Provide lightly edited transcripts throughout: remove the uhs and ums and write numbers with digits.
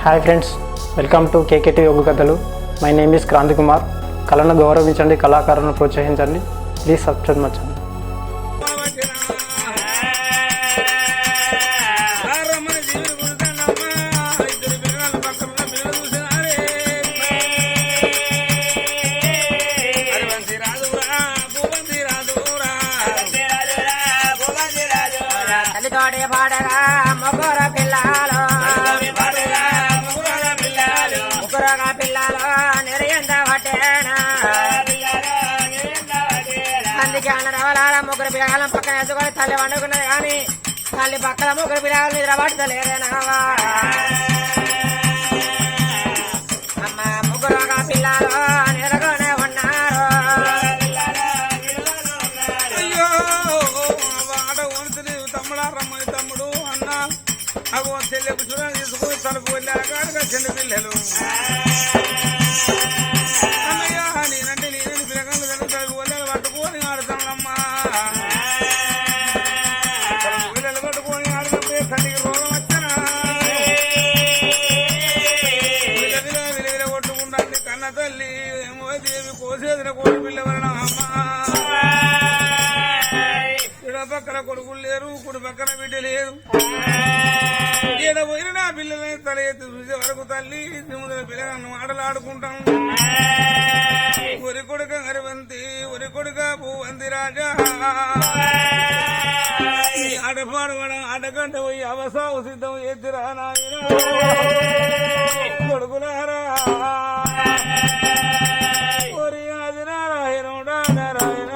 Hi friends, welcome to KKT యోగ కథలు. My name is Kranti Kumar. కళను గౌరవించండి, కళాకారులను ప్రోత్సహించండి. Please subscribe my channel. ముగ్గురు పిల్లగాలను పక్కన వేసుకొని తల్లి వండుకున్నది కానీ తల్లి పక్కన ముగ్గురు పిల్లగాలు నిద్ర పట్టలేదేనావా అమ్మ ముగ్గురుగా పిల్లలు నిద్రలోనే ఉన్నారు. అయ్యో ఆడ వంతులు తమ్ముడా రమ్మని తమ్ముడు అన్న అగో చెల్లెకు చూడని తీసుకుని తలుపు వెళ్ళాక చిన్న పిల్లలు అన్నయ్య నేనంటే నేను పిల్లగాళ్ళు కనుక తలుపు వెళ్ళాలి పట్టుకొని ఆడుతానమ్మా. పిల్లలు పట్టుకొని ఆడినప్పుడే తల్లికి రోగం వచ్చానా విలువిల కొట్టుకుంటాను కన్న తల్లి ఏమో దేవి కోసేదిన కోడి పిల్లవరణ అమ్మా. పక్కన కొడుకులు లేరు, కుడి పక్కన బిడ్డ లేదు. ఈడ పోయిన నా పిల్లలని తల ఎత్తి చూసే వరకు తల్లి ముందర పిల్లగాను ఆటలు ఆడుకుంటాం. ఒరి కొడుక హరివంతి, ఒరి కొడుక భూవంతి రాజా ఆడపాడవడం ఆటగంట పోయి అవసావు సిద్ధం ఎత్తిరా నాయన కొడుకులారా. ఒరి ఆది నారాయణుడా నారాయణ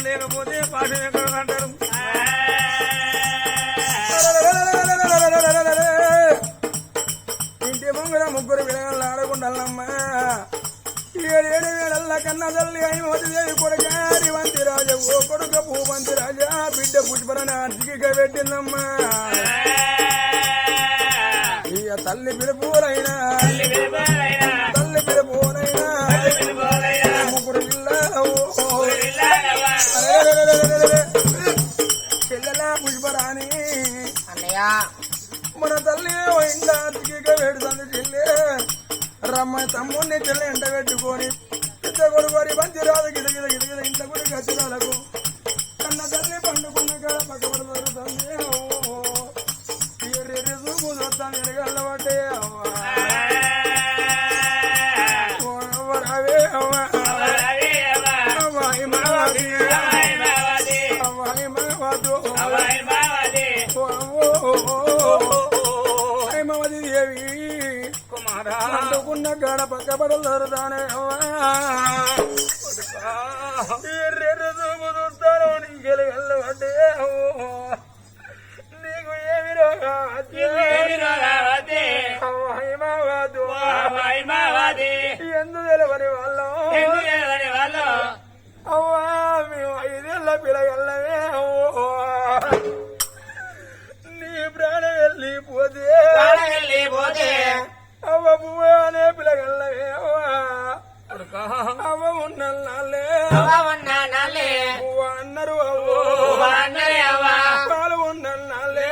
లేకపోతే పాట అంటారు. ఇంటి ముంగర ముగ్గురు పిల్లలు ఆడుకుంటానమ్మా. 7 వేళ కన్నా తల్లి అయిపోతుంది కొడుకారి వంతి రాజా ఓ కొడుక భూవంతి రాజా బిడ్డ పుష్పరని అర్చిక పెట్టిందమ్మా. ఇక తల్లి పిలుపులైనా తల్లి పిలుపులైనా ముగ్గురు పిల్లలు చెల్లెలా పుష్పరాని అన్నయ్య మన తల్లి ఇంట అర్చిక పెడుతుంది చెల్లె రమ్మ తమ్ముడిని చెల్లె ఎంట పెట్టుకొని పెద్ద కొడుకోరి మంచి రాదు గిదగిద గిదగిద ఇంట కూడా గచ్చిరాలకు కన్న తల్లి పండుకున్న కాడ పక్కపడతారు తల్లి ఎర్రెర్రి చూపు చూస్తాను ఎరగల్ల పట్టే అవే అవ్వాయి మావాది అవ్వాయి మావాదు మావది దేవి కుమారుకున్న గడ పక్కపడతారు దానే చూపుతారు నీకెళ్ళ పడ్డే నీకు ఏమి రోగా ఎందు తెలవని వాళ్ళం అవ్వా మేము 5 ఏళ్ళ పిల్లగల్లమే అవ్వో నీ ప్రాణం వెళ్ళిపోతే అవ్వ పువ్వ అనే పిల్లగల్లమే అవ్వా అవ్వ ఉన్నాళ్ళే పువ్వ అన్నారు అవ్వో పాలు ఉన్నాళ్ళే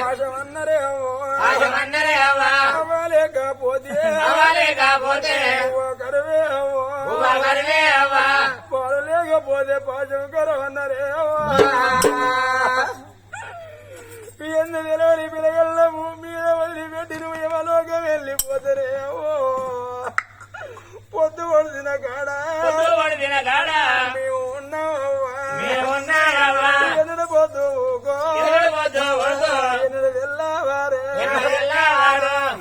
ఆశం అన్నరే అవ్వో అవ్వలేకపోతే పువ్వ కరువే అవ్వో పాలు లేకపోతే పాశం కరువు అన్నరే అవ్వా ఎందు తెలవని పిల్లగల్ల భూమి మీద వదిలిపెట్టి నువ్వు యమలోకం వెళ్ళిపోతారే అవ్వో పొద్దు పడిన కాడా మేము ఉన్నావా ఎన్నడ పొద్దుకో ఎన్నడ వెళ్ళావారే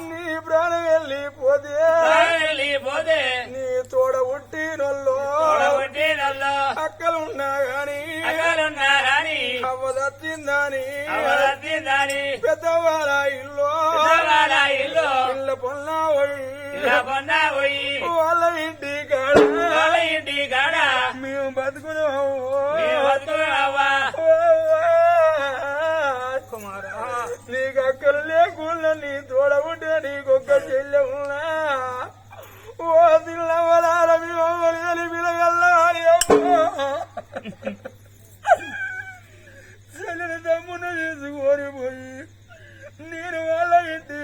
నీ ప్రాణం వెళ్ళిపోతే నీ తోడ ఉట్టినొల్లో అక్కలున్నా గాని అవ్వదత్తిందని పెద్దవాళ్ళ ఇల్లు ఇళ్ళ పొన్నా పోయి వాళ్ళ ఇంటి కాడ మేము బతుకుదాము నీకు అక్కలు లేకుండా నీ తోడ ఉంటే నీకొక్క చెల్లె ఉన్నా ఓ తిల్లవలార మేము పిలగల్లాలి చెల్లెని తమ్మును తీసుకొని పోయి నేను వాళ్ళ ఇంటి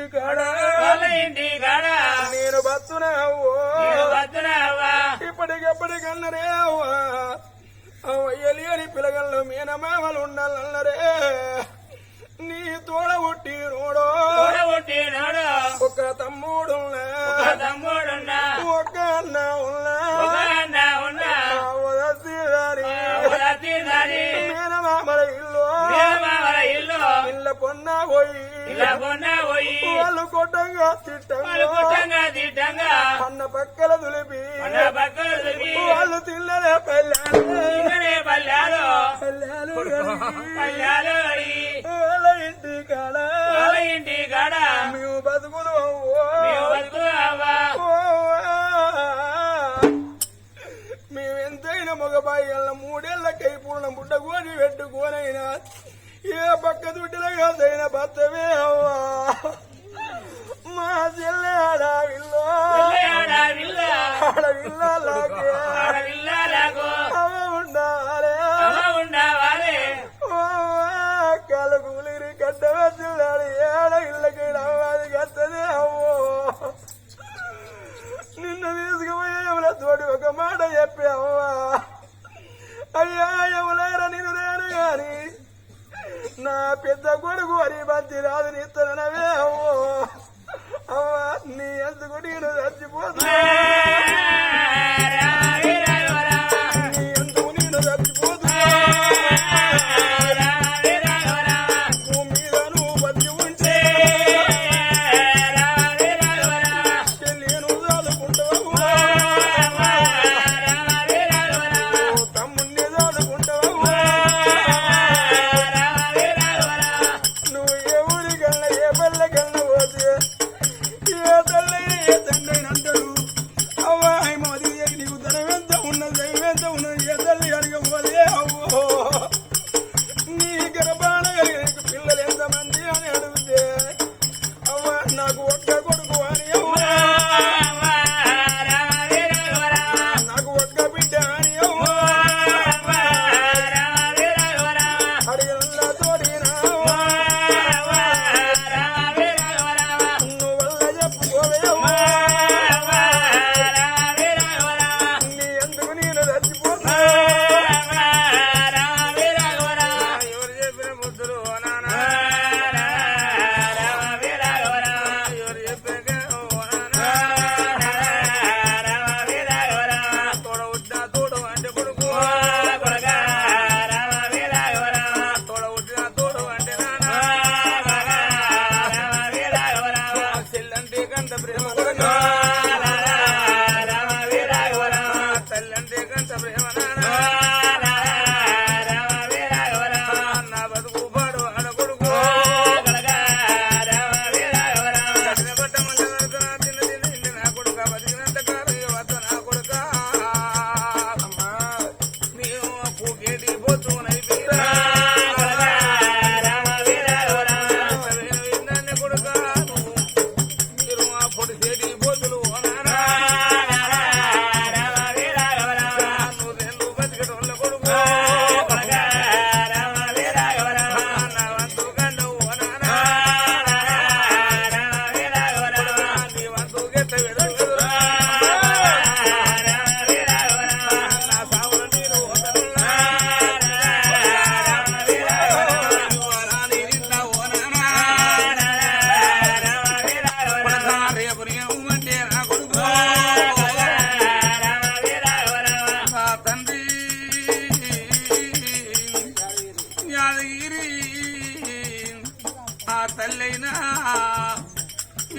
కాడ నేను బతునావో ఇప్పటికెప్పటికన్నరే అవ్వా ఎలియని పిల్లగల్లో మీనమామలు ఉండాలన్నరే నీ తోడ ఉట్టి నోడో ఒక తమ్ముడు ఒక అన్న ఉన్నా మీనమామల ఇల్లు ఇళ్ళ పొన్నా పోయి వాళ్ళు కొట్టంగా తిట్టంగా అన్న పక్కల దులిపి వాళ్ళు తిల్లలే పల్లెలు వాళ్ళ ఇంటి కాడ మేము బతుకులు మేము ఎంతైనా మగబాయిల 3 ఏళ్లకై పూర్ణం బుడ్డ కోడి పెట్టుకోనైనా ఏ పక్క దుడ్డిలో కాదైనా భర్తవే అవ్వా మా చెల్లె ఆడవిల్లో అవ ఉండాలే కలుగులిరి కట్టవచ్చులాడు ఏడ ఇళ్ళకి రావాలి కట్టదే అవ్వో నిన్ను తీసుకుపోయే తోటి ఒక మాట చెప్పావా అయ్యా ఎవలేరా నేను లేను గాని నా పెద్ద కొడుకు అని బంతి రాదు నిత్తనవే అవ్వో అవ్వా నీ ఎందుకు నేను చచ్చిపోతున్నా నీ ఎందుకు నేను చచ్చిపోతున్నా నువ్వు మీద నువ్వు బతి ఉంటే నేను చదువుకుంటావు తమ్ముడిని చదువుకుంటావు నువ్వు ఏ ఊరికల్లా ఏ పల్లెకల్లా పోతే ఏ తల్లి ఏ తండ్రి అంటాడు అవ్వా మోదీ నీకు ధనం ఎంత ఉన్నది దైవం ఎంత ఉన్నది ఏ తల్లి అడగపోతే అవ్వో నీ గర్భాన నీకు పిల్లలు ఎంతమంది అని అడిగితే అవ్వా నాకు ఒక్క కొడుకు అని అవ్వా నాకు ఒక్క బిడ్డ అని అవ్వా అడిగిన తోడినా నువ్వు వల్ల చెప్పుకోవే అవ్వా నీ ఎందుకు నేను చచ్చిపోతా ఎవరు చెప్పిన ముద్దులు ఎవరు చెప్పిన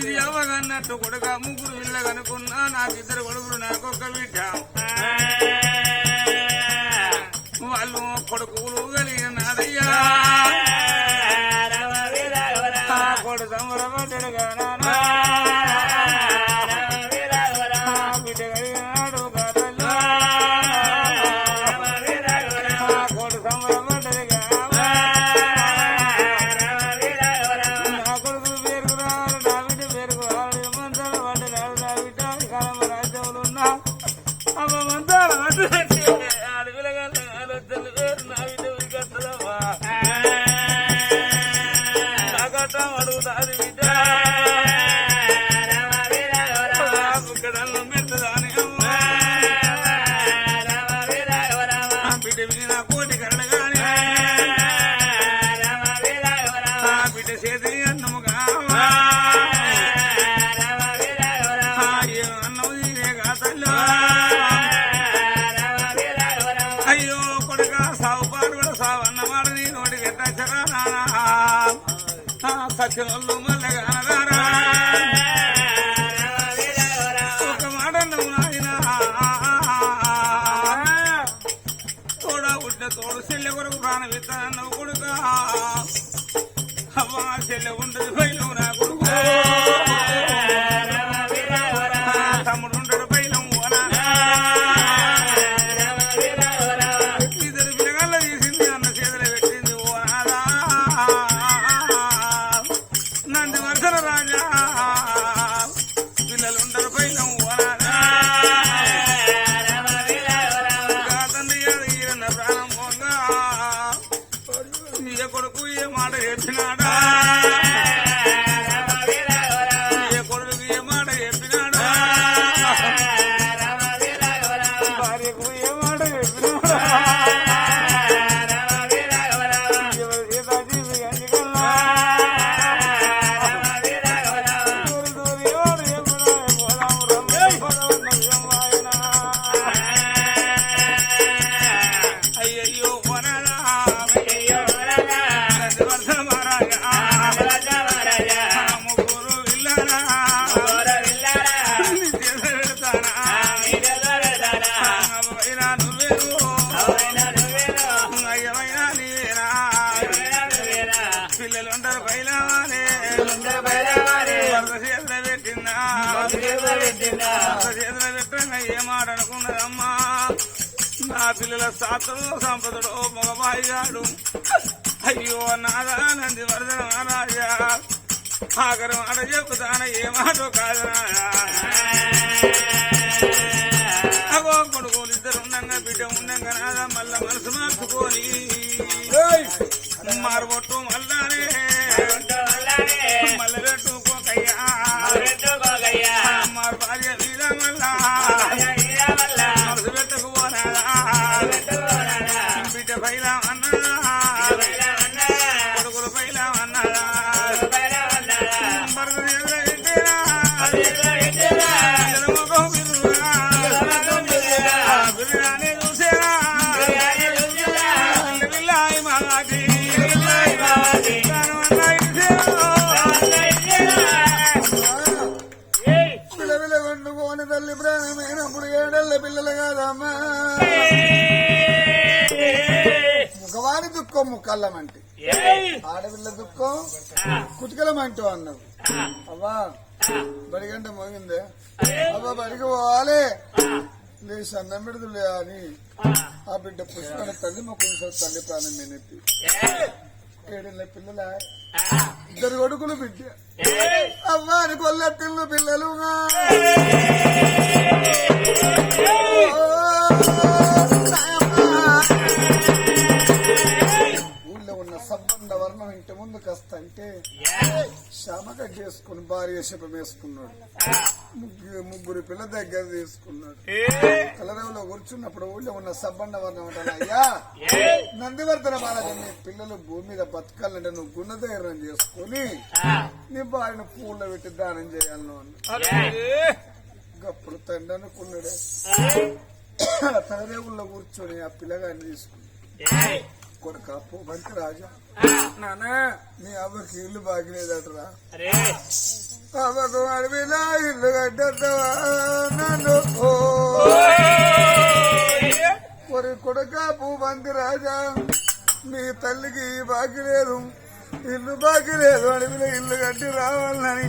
ఇది అవ్వగన్నట్టు కొడుక ముగ్గురు ఇళ్ళ కనుకున్నా నాకు ఇద్దరు కొడుకులు నాకు ఒక్క బిడ్డ వాళ్ళు కొడుకులు కలిగిన నాదయ్యా కొడు సంబరపడ్డాడు గానా బిడ్డ కలిగినాడు కాదల్లా కొడు సంబరపడ్డాడు గా నా కొడుకు పేరుకురాడు నా బిడ్డ పేరుకురాడు మంచాల పడ్డాడు నా బిడ్డ కాలమ రాజ్యములు ఉన్నా అమ్మ మంచాల పడ్డాడు అడవిలగల ఆలోచనలు వేరు నా బిడ్డ ఉరికొస్తుందమ్మా నా కట్టం అడుగుతాది బిడ్డ బుక్కడల్లో మెత్తదాని అమ్మా బిడ్డ విని కోటి కరడగాని బిడ్డ చేతి అన్నముగా అన్నము తీరేగా తల్లి అయ్యో కొడుక సాగు పాడు కూడా సాగు అన్నమాట నీ నోటికి ఎట్టచ్చరా నానా సత్యనోళ్ళు మల్లెగానరా ఒక మాట నువ్వు నాయన తోడా పుట్టిన తోడు చెల్లె కొరకు ప్రాణం ఇస్తానన్నావు కొడుక అవ్వ చెల్లె ఉంటుంది బయలు నా కొడుకు తమ్ముడు ఉంటాడు బయలం ఇద్దరు పిల్లగాళ్ళ తీసింది అన్న చేతులు పెట్టింది ఓ నాదా నంది వర్ధన రాజా పిల్లలుండరు బయలం తండ్రి ఈరన్న ప్రాణం పోగా ఏ కొడుకు ఏ మాట చెప్పినాడా ఏ కొడుకు ఏ మాట చెప్పినాడా భార్యకు ఏ మాట చెప్పినాడా సీతాజీవి గంజికల్లా అయ్యయ్యో వనరా వర్ధన మహారాజా ముగ్గురు ఇల్లరా అవ్వైనా నువ్వేరు అయ్యమైనా నీవేనా పిల్లలుంటారు బయలావాలే వరద చేతుల పెట్టిందా చేతుల పెట్టంగా ఏ మాట అనుకున్నదమ్మా నా పిల్లల సాతడో సంపదడో మగబాయిగాడు అయ్యో నాదా నంది వరదన మహారాజా ఆఖరి మాట చెప్పుతాన ఏ మాట కాదనా అగో కొడుకులు ఇద్దరు ఉండంగా బిడ్డ ఉండంగా నాదా మళ్ళా మనసు మార్చుకొని మారుబొట్టు మల్లానే మల్ల పెట్టుకోకయ్యా మారు భార్య వీర మల్లా మనసు పెట్టుకుపోనాదా బిడ్డ పైలా అన్నాడా కొడుకులు పైలా అన్నాడా భర్త ఎదురెట్టేనా ముఖం బిర్యానీ చూసేనా బిల్లాయి మగాది పిల్లలు వండుకోని తల్లి ప్రాణమైనప్పుడు ఏడళ్ళ పిల్లలు కాదమ్మా మగవాడి దుఃఖం ముక్కల్లమంటే ఆడపిల్ల దుఃఖం కుతుకలమంటూ అన్నావు అవ్వా బడిగంట మోగిందే అవ్వ బడికి పోవాలి లేచి అన్నం పెడుతులే అని ఆ బిడ్డ పుష్పన తల్లి మొక్కలు తల్లి ప్రాణం నేనెత్తి ఏడేళ్ళ పిల్లల ఇద్దరు కొడుకులు బిడ్డ అవ్వాని కొల్లెట్టిల్లు పిల్లలుగా ఊళ్ళో ఉన్న సంబంధ వర్ణం ఇంటి ముందు కస్తంటే శ్యామ కట్ చేసుకుని భార్య శపం వేసుకున్నాడు ముగ్గురు పిల్ల దగ్గర తీసుకున్నాడు కలరవులో కూర్చున్నప్పుడు ఊళ్ళో ఉన్న సబ్బండ వర్ణం అంటాను అయ్యా నందివర్ధన మహారాజు నీ పిల్లలు భూమి మీద బతకాలంటే నువ్వు గుణధైర్యం చేసుకుని నీ భార్యను పూల్లో పెట్టి దానం చేయాలను అప్పుడు తండ్రి అనుకున్నాడే తలరేవుల్లో కూర్చొని ఆ పిల్లగాన్ని తీసుకున్నాడు కొడుక బంతి రాజా నానా నీ అవ్వకి ఇల్లు బాగిలేదటరా అవ్వకు అడవిలా ఇల్లు కట్టవా నన్ను ఒరి కొడుక భూపంతి రాజా మీ తల్లికి బాకి లేదు ఇల్లు బాకి లేదు అడవిలో ఇల్లు కట్టి రావాలని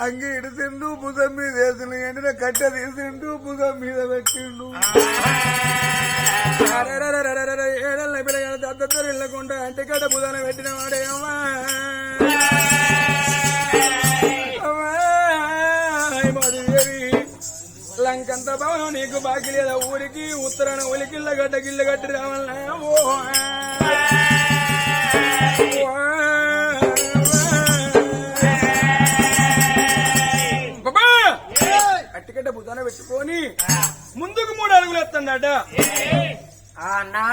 అంగి ఇడిసిండు భుజం మీద వేసిన ఎండిన కట్ట తీసిండు భుజం మీద పెట్టిండు ఏడల్ల పిల్లగాడు దద్దరు ఇళ్ళకుండా అంటికట్ట భుజాన పెట్టిన వాడేమా లంకంత భవనం నీకు బాకి లేదా ఊరికి ఉత్తరాన ఒలికిళ్ళ గడ్డ గిల్లు కట్టి రావాలన్నా అట్టికట్ట బుధాన పెట్టుకొని ముందుకు 3 అడుగులు ఎత్తండట అన్నా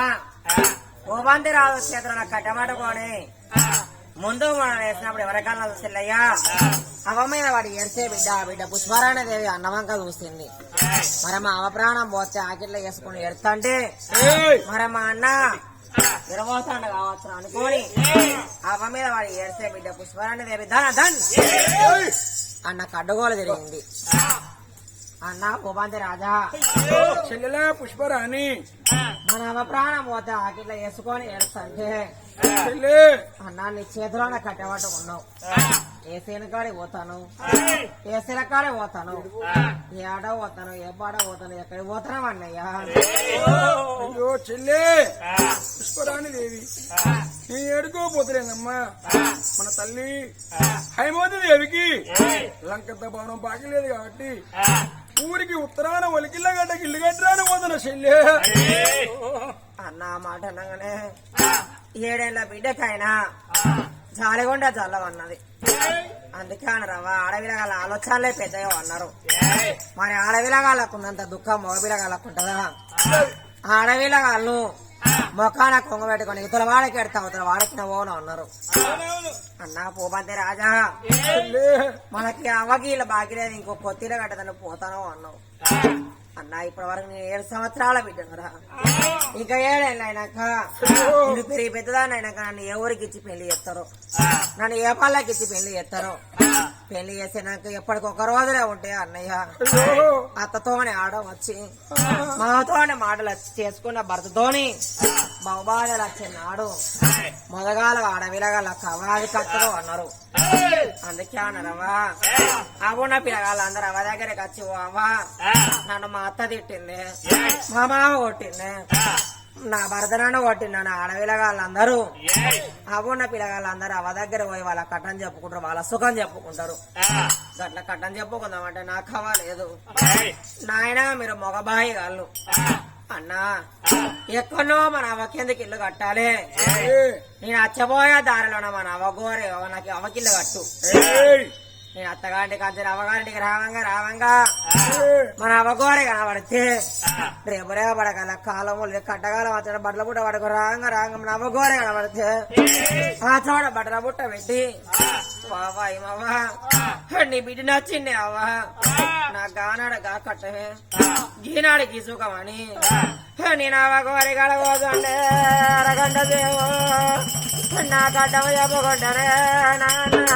ఓబంతి రాదు చేతుల కట్టబట్టుకొని ముందు మనం వేసినప్పుడు ఎవరికన్నా చెల్లయ్యా అవమైన వాడు ఏడ్చే బిడ్డ పుష్పారాయణ దేవి అన్నవంక చూసింది మరి మా అవ ప్రాణం పోతే ఆకిట్లో వేసుకుని ఎడుతుంటే మరి మా అన్న తిరగోతాండ కావచ్చు అనుకోని అవ మీద వాడు ఏడ్చే బిడ్డ పుష్పారాయణ దేవి ధన్ అన్న కడ్డుగోలు జరిగింది అన్న ఓబంతి రాజా చెల్లెలా పుష్పరాణి మన అవ ప్రాణం పోతే ఆకిట్లో వేసుకొని ఏడుస్తుంటే అన్నా నీ చేతిలోనే కట్టబట్టుకున్నావు ఏ సీనకాడే పోతాను ఏ సిరకాడే పోతాను ఏ ఆడ పోతాను ఏ పాడ పోతాను ఎక్కడికి పోతాను అన్నయ్యా అయ్యో చెల్లె పుష్పరాణి దేవి నీ ఏడుకోపోతలేదమ్మా మన తల్లి హైమవతి దేవికి లంకంత భవనం బాకి లేదు కాబట్టి ఊరికి ఉత్తరాన ఒలికిళ్ళ గడ్డ గిల్లు కట్టరాని పోతాను చెల్లె అన్న మాట అనగానే 7 ఏళ్ల బిడ్డకైనా జాలిగొండ జల్లవన్నది అందుకే అనరావా ఆడవిలగాళ్ళ ఆలోచనలే పెద్దగా అన్నారు మరి ఆడవిలగాళ్ళకున్నంత దుఃఖం మగపిలగాళ్ళకు ఉంటుందా ఆడవిలగాళ్ళు మొఖాన కొంగ పెట్టుకొని ఇతర వాడికి ఎడతా అవతల వాడికి నవ్వును అన్నారు అన్నా పోబంతి రాజా మనకి అవగీల బాగిలేదు ఇంకో కొత్తిల గడ్డదని పోతాను అన్నావు అన్నా ఇప్పటి వరకు నేను 7 సంవత్సరాల బిడ్డనురా ఇంకా 7 ఏళ్ళు అయినాక నేను పెరిగి పెద్దదాన్ని అయినాక నన్ను ఏ ఊరికి ఇచ్చి పెళ్లి చేస్తారో నన్ను ఏ పళ్ళకి ఇచ్చి పెళ్లి చేస్తారో పెళ్లి చేసినాక ఎప్పటికొక రోజులే ఉంటే అన్నయ్య అత్తతోనే ఆడడం వచ్చి మాతోనే మాటలు వచ్చి చేసుకున్న భర్తతోని బహుబాధలు వచ్చినాడు మొదగాల ఆడవిలగాల కవాది కట్టరు అన్నారు అందుకే అన్నారవ్వా అవున పిల్లగాళ్ళు అందరు అవ్వ దగ్గరికి వచ్చి అవ్వా నన్ను మా అత్త తిట్టింది మా మామ కొట్టింది నా భర్త నన్ను కొట్టింది నన్ను ఆడవిలగాళ్ళందరూ అవున పిల్లగాళ్ళందరూ అవ్వ దగ్గర పోయి వాళ్ళ కట్టం చెప్పుకుంటారు వాళ్ళ సుఖం చెప్పుకుంటారు గట్ల కట్టం చెప్పుకుందామంటే నాకు కావాలేదు నాయన మీరు మగబాయి గాళ్ళు అన్నా ఎక్కడో మన అవ్వకిందకి ఇల్లు కట్టాలి నేను అచ్చబోయే దారిలోన మన అవ్వగోరే నాకు అవ్వకిల్లు కట్టు నేను అత్తగారింటికి వచ్చి అవ్వగారింటికి రావంగా మన అవ్వగోరే కనబడితే రేపు పడగల కాలములు కట్టగాలం వచ్చి బట్టల బుట్ట పడకు రాంగా మన అవ్వగోరే కనబడితే ఆ చోట బట్టల బుట్ట పెట్టి బావా ఏమవ్వా నీ బిడ్డ నచ్చింది అవ్వా నా గానాడగా కట్టమే గీనాడు గీసుకమని నేను అవ్వగోరి కడగోదండే అరగంట దేవో నా కట్టమ చెప్పుకుంటానే నాన్న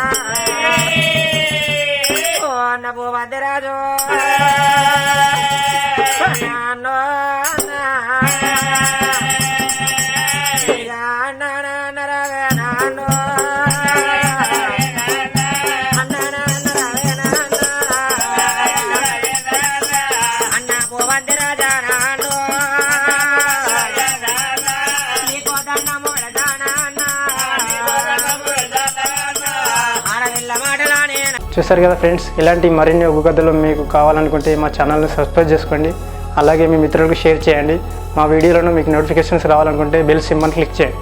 ఓ అన్న భూపతి రాజు నాన్నో చూసారు కదా ఫ్రెండ్స్, ఇలాంటి మరిన్ని ఒగ్గు కథలు మీకు కావాలనుకుంటే మా ఛానల్ని సబ్స్క్రైబ్ చేసుకోండి. అలాగే మీ మిత్రులకు షేర్ చేయండి. మా వీడియోలను మీకు నోటిఫికేషన్స్ రావాలనుకుంటే బెల్ సింబల్ క్లిక్ చేయండి.